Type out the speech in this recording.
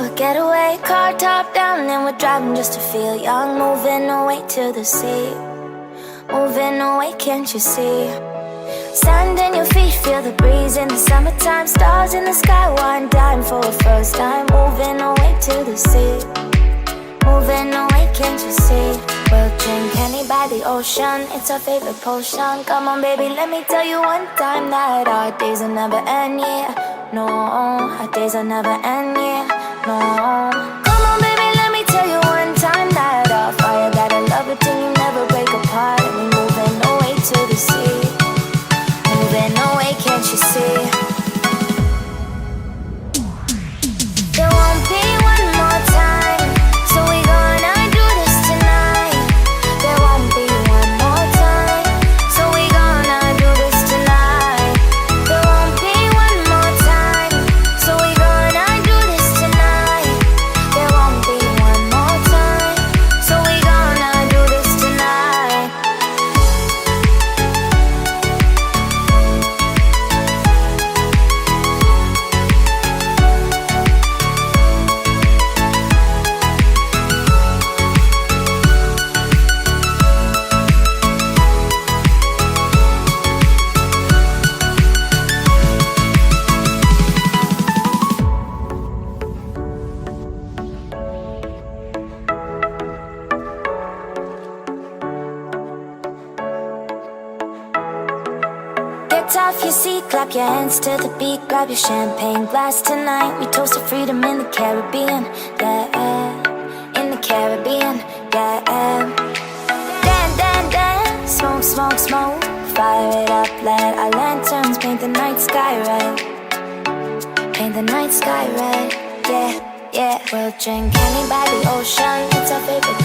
a getaway, car top down, and we're driving just to feel young. Moving away to the sea, moving away, can't you see? Sand in your feet, feel the breeze in the summertime. Stars in the sky, one dime for a first time. Moving away to the sea, moving away, can't you see? We'll drink honey by the ocean, it's our favorite potion. Come on baby, let me tell you one time that our days will never end, yeah. No, our days will never end, yeah. No. Come on baby, let me tell you one time that our fire got a love it till you never break apart. And we moving away to the sea, moving away, can't you see? There won't be one more time, so we gonna do this tonight. There won't be one more time, so we gonna do this tonight. There won't be one more time, so we gonna do this tonight. There won't be one more time, so we gonna do this tonight. Get off your seat, clap your hands to the beat. Grab your champagne glass tonight. We toast to freedom in the Caribbean, yeah. In the Caribbean, yeah. Dance, dance, dance, smoke, smoke, smoke. Fire it up, let our lanterns paint the night sky red. Paint the night sky red, yeah, yeah. We'll drink honey by the ocean, it's our favorite